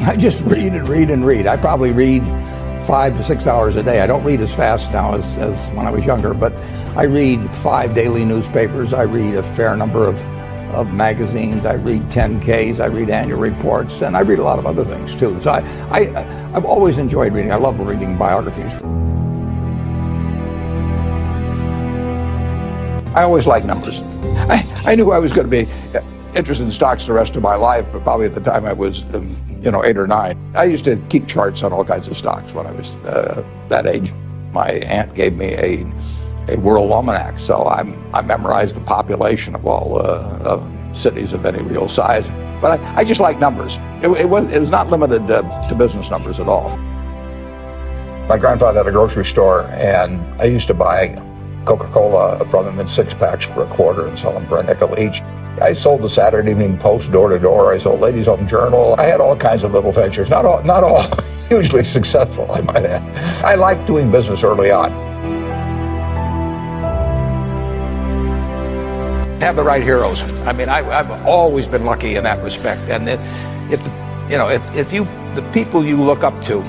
I just read and read and read. I probably read 5 to 6 hours a day. I don't read as fast now as when I was younger, but I read 5 daily newspapers. I read a fair number of magazines. I read 10Ks. I read annual reports, and I read a lot of other things too. So I've always enjoyed reading. I love reading biographies. I always liked numbers. I knew I was going to be interested in stocks the rest of my life, but probably at the time I was 8 or 9. I used to keep charts on all kinds of stocks when I was that age. My aunt gave me a world almanac, so I memorized the population of all cities of any real size. But I just like numbers. It was not limited to business numbers at all. My grandfather had a grocery store, and I used to buy Coca-Cola from them in 6-packs for a quarter and sell them for a nickel each. I sold the Saturday Evening Post door to door. I sold Ladies Home Journal. I had all kinds of little ventures, not all hugely successful, I might add. I liked doing business early on. Have the right heroes. I mean, I've always been lucky in that respect. And if the people you look up to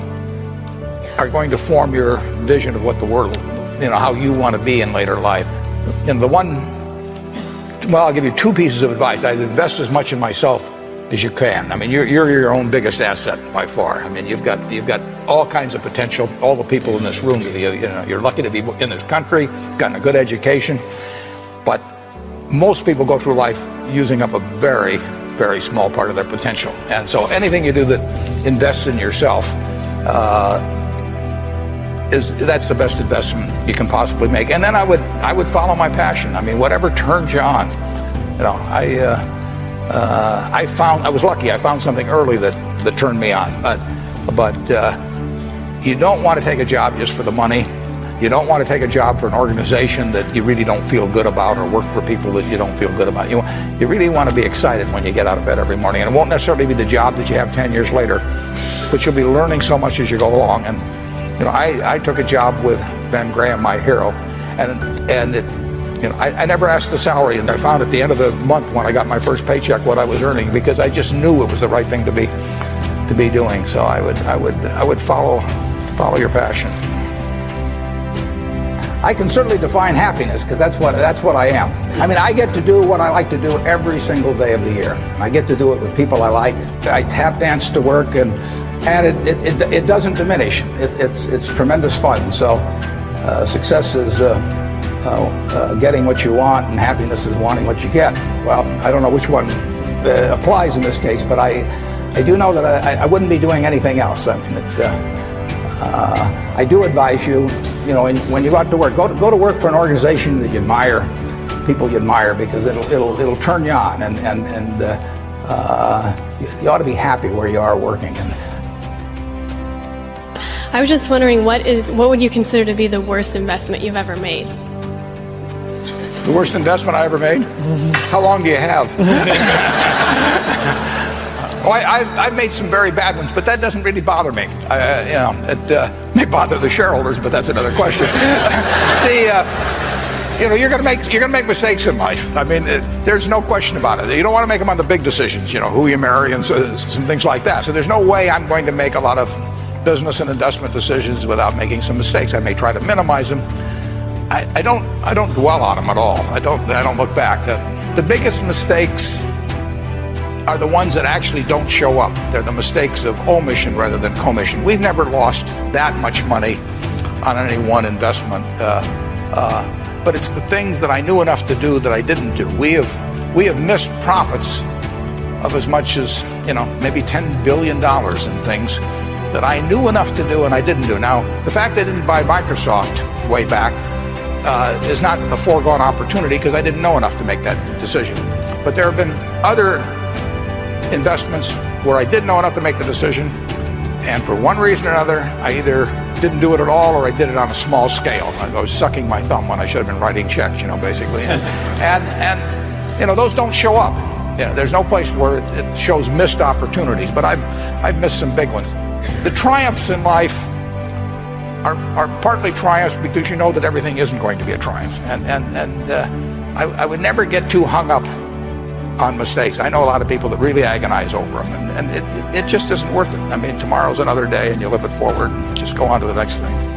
are going to form your vision of what the world, how you want to be in later life, I'll give you 2 pieces of advice. I'd invest as much in myself as you can. I mean, you're your own biggest asset by far. I mean, you've got all kinds of potential. All the people in this room, you're lucky to be in this country, gotten a good education, but most people go through life using up a very, very small part of their potential. And so anything you do that invests in yourself, that's the best investment you can possibly make. And then I would follow my passion. I mean, whatever turns you on. I was lucky. I found something early that turned me on. But you don't want to take a job just for the money. You don't want to take a job for an organization that you really don't feel good about, or work for people that you don't feel good about. You really want to be excited when you get out of bed every morning. And it won't necessarily be the job that you have 10 years later, but you'll be learning so much as you go along. And I took a job with Ben Graham, my hero, and I never asked the salary, and I found at the end of the month when I got my first paycheck what I was earning, because I just knew it was the right thing to be doing. So I would follow your passion. I can certainly define happiness, because that's what I am. I mean, I get to do what I like to do every single day of the year. I get to do it with people I like. I tap dance to work, and it doesn't diminish. It's tremendous fun. So success is getting what you want, and happiness is wanting what you get. Well, I don't know which one applies in this case, but I do know that I wouldn't be doing anything else. I mean, I do advise you, when you go out to work, go to work for an organization that you admire, people you admire, because it'll turn you on, and you ought to be happy where you are working. And I was just wondering, what would you consider to be the worst investment you've ever made? The worst investment I ever made? How long do you have? I've made some very bad ones, but that doesn't really bother me. It may bother the shareholders, but that's another question. You're going to make mistakes in life. I mean, there's no question about it. You don't want to make them on the big decisions, who you marry and some things like that. So there's no way I'm going to make a lot of business and investment decisions without making some mistakes. I may try to minimize them. I don't dwell on them at all. I don't look back. The biggest mistakes are the ones that actually don't show up. They're the mistakes of omission rather than commission. We've never lost that much money on any one investment, but it's the things that I knew enough to do that I didn't do. We have missed profits of as much as maybe $10 billion in things that I knew enough to do and I didn't do. Now, the fact I didn't buy Microsoft way back is not a foregone opportunity, because I didn't know enough to make that decision. But there have been other investments where I did know enough to make the decision, and for one reason or another, I either didn't do it at all, or I did it on a small scale. I was sucking my thumb when I should have been writing checks, basically. And those don't show up. There's no place where it shows missed opportunities, but I've missed some big ones. The triumphs in life are partly triumphs because you know that everything isn't going to be a triumph, and I would never get too hung up on mistakes. I know a lot of people that really agonize over them, and it just isn't worth it. I mean, tomorrow's another day, and you live it forward and just go on to the next thing.